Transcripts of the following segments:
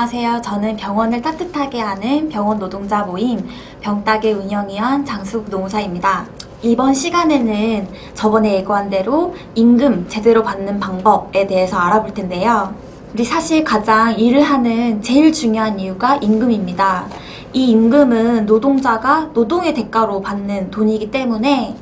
안녕하세요. 저는 병원을 따뜻하게 하는 병원 노동자 모임 병따개 운영위원 장수국 노무사입니다. 이번 시간에는 저번에 예고한 대로 임금 제대로 받는 방법에 대해서 알아볼 텐데요. 우리 사실 가장 일을 하는 제일 중요한 이유가 임금입니다. 이 임금은 노동자가 노동의 대가로 받는 돈이기 때문에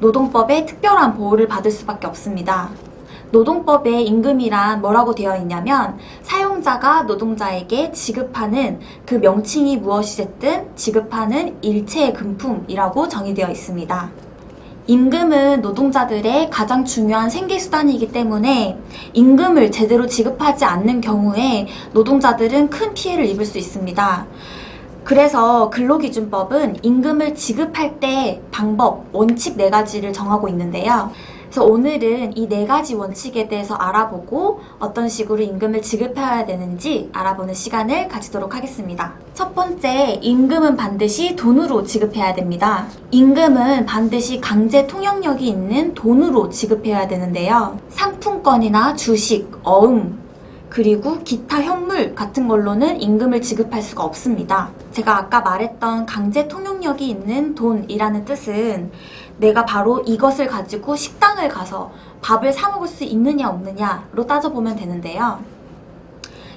노동법에 특별한 보호를 받을 수밖에 없습니다. 노동법에 임금이란 뭐라고 되어 있냐면 사용자가 노동자에게 지급하는 그 명칭이 무엇이 됐든 지급하는 일체의 금품이라고 정의되어 있습니다. 임금은 노동자들의 가장 중요한 생계수단이기 때문에 임금을 제대로 지급하지 않는 경우에 노동자들은 큰 피해를 입을 수 있습니다. 그래서 근로기준법은 임금을 지급할 때 방법, 원칙 4가지를 정하고 있는데요. 그래서 오늘은 이 4가지 원칙에 대해서 알아보고 어떤 식으로 임금을 지급해야 되는지 알아보는 시간을 가지도록 하겠습니다. 첫 번째, 임금은 반드시 돈으로 지급해야 됩니다. 임금은 반드시 강제 통용력이 있는 돈으로 지급해야 되는데요. 상품권이나 주식, 어음, 그리고 기타 현물 같은 걸로는 임금을 지급할 수가 없습니다. 제가 아까 말했던 강제 통용력이 있는 돈이라는 뜻은 내가 바로 이것을 가지고 식당을 가서 밥을 사 먹을 수 있느냐 없느냐로 따져보면 되는데요.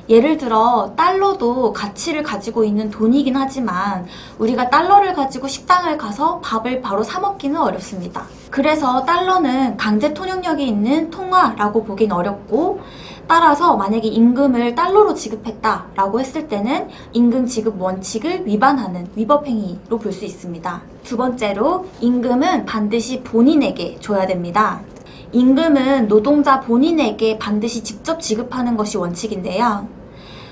예를 들어 달러도 가치를 가지고 있는 돈이긴 하지만 우리가 달러를 가지고 식당을 가서 밥을 바로 사 먹기는 어렵습니다. 그래서 달러는 강제 통용력이 있는 통화라고 보긴 어렵고, 따라서 만약에 임금을 달러로 지급했다라고 했을 때는 임금 지급 원칙을 위반하는 위법행위로 볼 수 있습니다. 두 번째로, 임금은 반드시 본인에게 줘야 됩니다. 임금은 노동자 본인에게 반드시 직접 지급하는 것이 원칙인데요.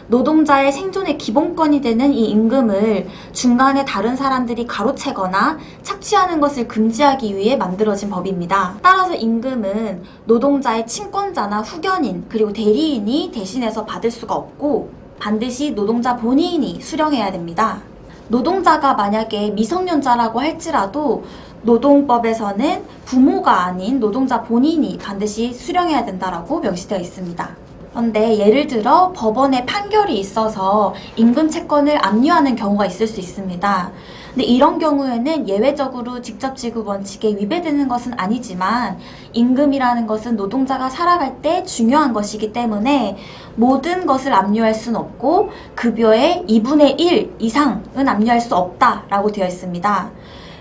노동자의 생존의 기본권이 되는 이 임금을 중간에 다른 사람들이 가로채거나 착취하는 것을 금지하기 위해 만들어진 법입니다. 따라서 임금은 노동자의 친권자나 후견인 그리고 대리인이 대신해서 받을 수가 없고 반드시 노동자 본인이 수령해야 됩니다. 노동자가 만약에 미성년자라고 할지라도 노동법에서는 부모가 아닌 노동자 본인이 반드시 수령해야 된다라고 명시되어 있습니다. 그런데 예를 들어 법원에 판결이 있어서 임금 채권을 압류하는 경우가 있을 수 있습니다. 근데 이런 경우에는 예외적으로 직접 지급 원칙에 위배되는 것은 아니지만 임금이라는 것은 노동자가 살아갈 때 중요한 것이기 때문에 모든 것을 압류할 수는 없고 급여의 2분의 1 이상은 압류할 수 없다라고 되어 있습니다.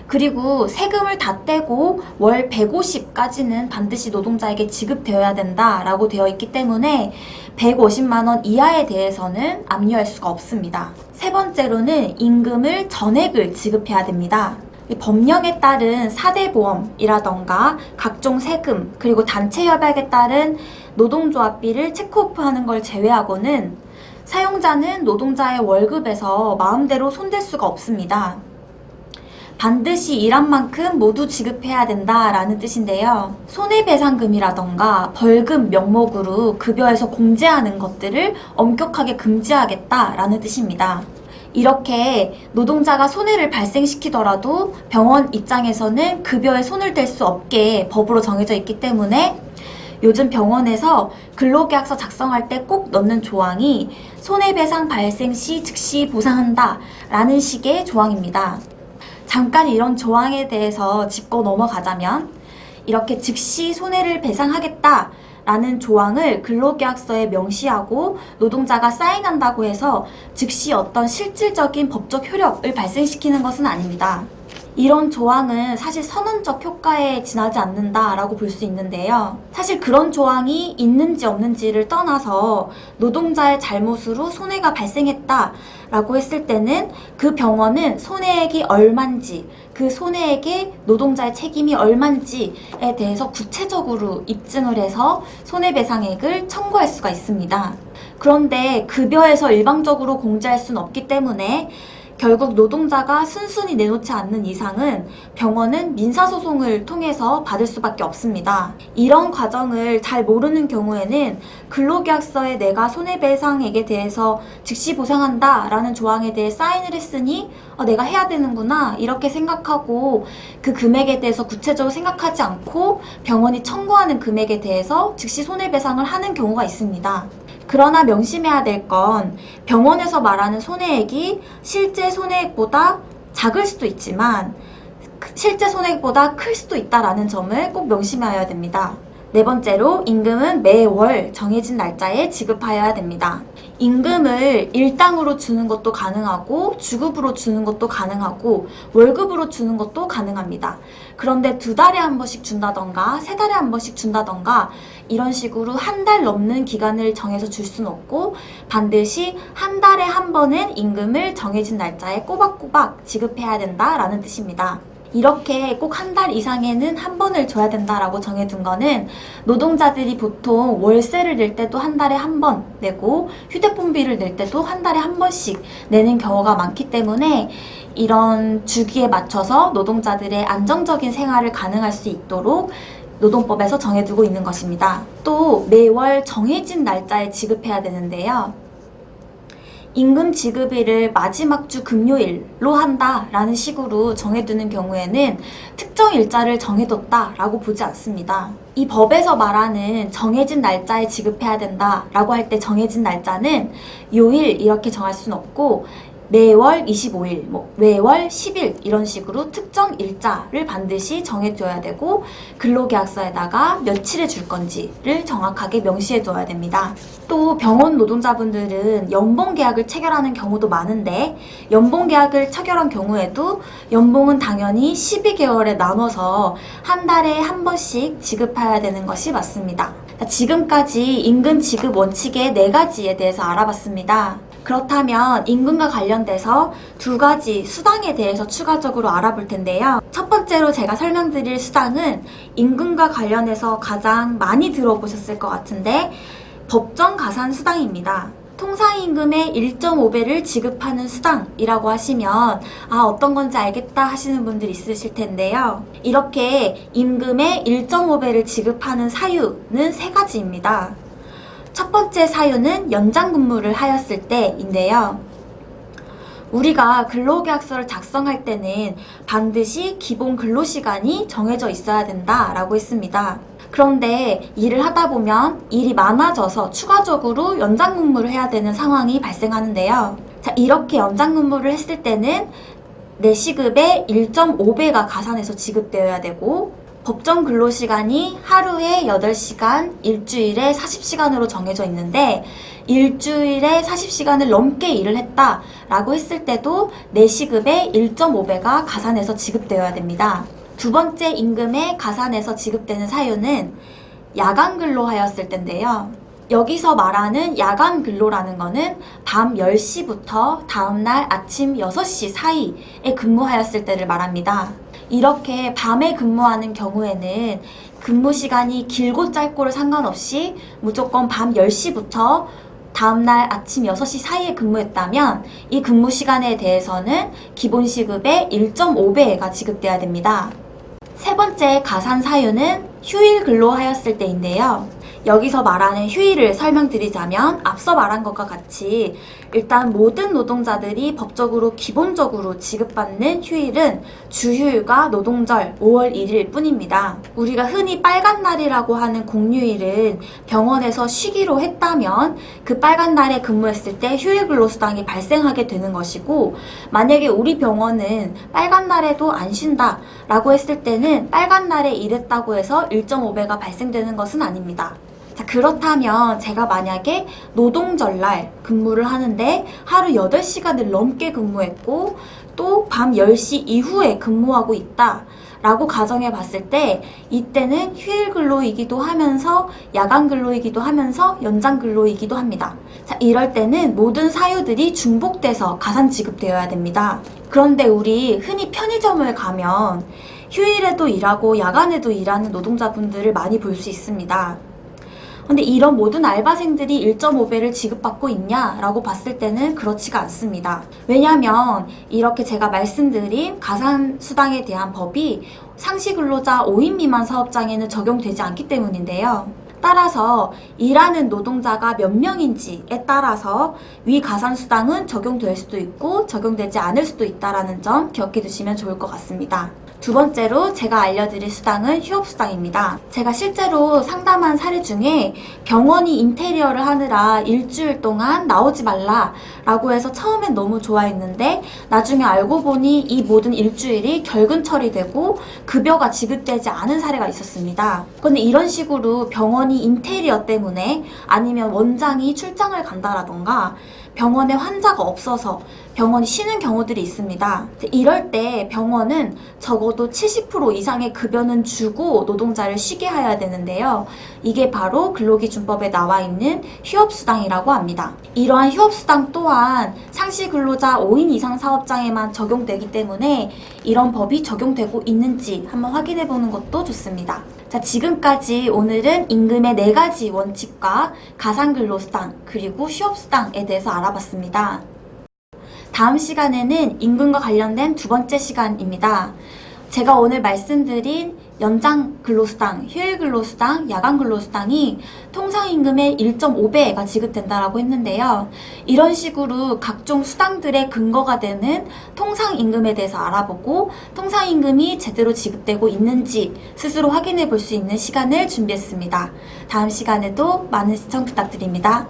그리고 세금을 다 떼고 월 150까지는 반드시 노동자에게 지급되어야 된다라고 되어 있기 때문에 150만 원 이하에 대해서는 압류할 수가 없습니다. 세 번째로는 임금을 전액을 지급해야 됩니다. 법령에 따른 4대 보험이라던가 각종 세금 그리고 단체 협약에 따른 노동조합비를 체크오프하는 걸 제외하고는 사용자는 노동자의 월급에서 마음대로 손댈 수가 없습니다. 반드시 일한 만큼 모두 지급해야 된다라는 뜻인데요. 손해배상금이라던가 벌금 명목으로 급여에서 공제하는 것들을 엄격하게 금지하겠다라는 뜻입니다. 이렇게 노동자가 손해를 발생시키더라도 병원 입장에서는 급여에 손을 댈 수 없게 법으로 정해져 있기 때문에 요즘 병원에서 근로계약서 작성할 때 꼭 넣는 조항이 손해배상 발생 시 즉시 보상한다 라는 식의 조항입니다. 잠깐 이런 조항에 대해서 짚고 넘어가자면 이렇게 즉시 손해를 배상하겠다 라는 조항을 근로계약서에 명시하고 노동자가 사인한다고 해서 즉시 어떤 실질적인 법적 효력을 발생시키는 것은 아닙니다. 이런 조항은 사실 선언적 효과에 지나지 않는다라고 볼 수 있는데요. 사실 그런 조항이 있는지 없는지를 떠나서 노동자의 잘못으로 손해가 발생했다라고 했을 때는 그 병원은 손해액이 얼만지, 그 손해액에 노동자의 책임이 얼만지에 대해서 구체적으로 입증을 해서 손해배상액을 청구할 수가 있습니다. 그런데 급여에서 일방적으로 공제할 수는 없기 때문에 결국 노동자가 순순히 내놓지 않는 이상은 병원은 민사소송을 통해서 받을 수밖에 없습니다. 이런 과정을 잘 모르는 경우에는 근로계약서에 내가 손해배상액에 대해서 즉시 보상한다 라는 조항에 대해 사인을 했으니 내가 해야 되는구나 이렇게 생각하고 그 금액에 대해서 구체적으로 생각하지 않고 병원이 청구하는 금액에 대해서 즉시 손해배상을 하는 경우가 있습니다. 그러나 명심해야 될 건 병원에서 말하는 손해액이 실제 손해액보다 작을 수도 있지만 실제 손해액보다 클 수도 있다라는 점을 꼭 명심해야 됩니다. 네 번째로 임금은 매월 정해진 날짜에 지급하여야 됩니다. 임금을 일당으로 주는 것도 가능하고 주급으로 주는 것도 가능하고 월급으로 주는 것도 가능합니다. 그런데 2달에 한 번씩 준다던가 3달에 한 번씩 준다던가 이런 식으로 한 달 넘는 기간을 정해서 줄 수는 없고 반드시 한 달에 한 번은 임금을 정해진 날짜에 꼬박꼬박 지급해야 된다라는 뜻입니다. 이렇게 꼭 한 달 이상에는 한 번을 줘야 된다라고 정해둔 거는 노동자들이 보통 월세를 낼 때도 한 달에 한 번 내고 휴대폰비를 낼 때도 한 달에 한 번씩 내는 경우가 많기 때문에 이런 주기에 맞춰서 노동자들의 안정적인 생활을 가능할 수 있도록 노동법에서 정해두고 있는 것입니다. 또 매월 정해진 날짜에 지급해야 되는데요. 임금 지급일을 마지막 주 금요일로 한다라는 식으로 정해두는 경우에는 특정 일자를 정해뒀다라고 보지 않습니다. 이 법에서 말하는 정해진 날짜에 지급해야 된다라고 할 때 정해진 날짜는 요일 이렇게 정할 수는 없고 매월 25일, 매월 10일 이런 식으로 특정 일자를 반드시 정해줘야 되고 근로계약서에다가 며칠에 줄 건지를 정확하게 명시해줘야 됩니다. 또 병원 노동자분들은 연봉계약을 체결하는 경우도 많은데 연봉계약을 체결한 경우에도 연봉은 당연히 12개월에 나눠서 한 달에 한 번씩 지급해야 되는 것이 맞습니다. 지금까지 임금 지급 원칙의 4가지에 대해서 알아봤습니다. 그렇다면 임금과 관련돼서 2가지 수당에 대해서 추가적으로 알아볼 텐데요. 첫 번째로 제가 설명드릴 수당은 임금과 관련해서 가장 많이 들어보셨을 것 같은데 법정 가산 수당입니다. 통상임금의 1.5배를 지급하는 수당이라고 하시면 어떤 건지 알겠다 하시는 분들 있으실 텐데요. 이렇게 임금의 1.5배를 지급하는 사유는 3가지입니다. 첫 번째 사유는 연장 근무를 하였을 때인데요. 우리가 근로계약서를 작성할 때는 반드시 기본 근로시간이 정해져 있어야 된다라고 했습니다. 그런데 일을 하다 보면 일이 많아져서 추가적으로 연장 근무를 해야 되는 상황이 발생하는데요. 이렇게 연장 근무를 했을 때는 내 시급의 1.5배가 가산해서 지급되어야 되고 법정 근로시간이 하루에 8시간, 일주일에 40시간으로 정해져 있는데 일주일에 40시간을 넘게 일을 했다라고 했을 때도 내 시급의 1.5배가 가산해서 지급되어야 됩니다. 2번째 임금에 가산해서 지급되는 사유는 야간 근로하였을 때인데요. 여기서 말하는 야간 근로라는 거는 밤 10시부터 다음날 아침 6시 사이에 근무하였을 때를 말합니다. 이렇게 밤에 근무하는 경우에는 근무 시간이 길고 짧고를 상관없이 무조건 밤 10시부터 다음날 아침 6시 사이에 근무했다면 이 근무 시간에 대해서는 기본 시급의 1.5배가 지급돼야 됩니다. 세 번째 가산 사유는 휴일 근로하였을 때인데요. 여기서 말하는 휴일을 설명드리자면 앞서 말한 것과 같이 일단 모든 노동자들이 법적으로 기본적으로 지급받는 휴일은 주휴일과 노동절 5월 1일 뿐입니다. 우리가 흔히 빨간 날이라고 하는 공휴일은 병원에서 쉬기로 했다면 그 빨간 날에 근무했을 때 휴일 근로수당이 발생하게 되는 것이고 만약에 우리 병원은 빨간 날에도 안 쉰다 라고 했을 때는 빨간 날에 일했다고 해서 1.5배가 발생되는 것은 아닙니다. 자, 그렇다면 제가 만약에 노동절날 근무를 하는데 하루 8시간을 넘게 근무했고 또 밤 10시 이후에 근무하고 있다 라고 가정해 봤을 때 이때는 휴일 근로이기도 하면서 야간 근로이기도 하면서 연장 근로이기도 합니다. 자, 이럴 때는 모든 사유들이 중복돼서 가산 지급되어야 됩니다. 그런데 우리 흔히 편의점을 가면 휴일에도 일하고 야간에도 일하는 노동자분들을 많이 볼 수 있습니다. 근데 이런 모든 알바생들이 1.5배를 지급받고 있냐라고 봤을 때는 그렇지가 않습니다. 왜냐하면 이렇게 제가 말씀드린 가산수당에 대한 법이 상시근로자 5인 미만 사업장에는 적용되지 않기 때문인데요. 따라서 일하는 노동자가 몇 명인지에 따라서 위 가산수당은 적용될 수도 있고 적용되지 않을 수도 있다는 점 기억해 두시면 좋을 것 같습니다. 두 번째로 제가 알려드릴 수당은 휴업수당입니다. 제가 실제로 상담한 사례 중에 병원이 인테리어를 하느라 일주일 동안 나오지 말라라고 해서 처음엔 너무 좋아했는데 나중에 알고 보니 이 모든 일주일이 결근 처리되고 급여가 지급되지 않은 사례가 있었습니다. 근데 이런 식으로 병원이 인테리어 때문에 아니면 원장이 출장을 간다라던가 병원에 환자가 없어서 병원이 쉬는 경우들이 있습니다. 이럴 때 병원은 적어도 70% 이상의 급여는 주고 노동자를 쉬게 해야 되는데요. 이게 바로 근로기준법에 나와 있는 휴업수당이라고 합니다. 이러한 휴업수당 또한 상시 근로자 5인 이상 사업장에만 적용되기 때문에 이런 법이 적용되고 있는지 한번 확인해 보는 것도 좋습니다. 자, 지금까지 오늘은 임금의 4가지 원칙과 가상근로수당 그리고 휴업수당에 대해서 알아봤습니다. 다음 시간에는 임금과 관련된 두 번째 시간입니다. 제가 오늘 말씀드린 연장 근로수당, 휴일 근로수당, 야간 근로수당이 통상임금의 1.5배가 지급된다라고 했는데요. 이런 식으로 각종 수당들의 근거가 되는 통상임금에 대해서 알아보고 통상임금이 제대로 지급되고 있는지 스스로 확인해 볼 수 있는 시간을 준비했습니다. 다음 시간에도 많은 시청 부탁드립니다.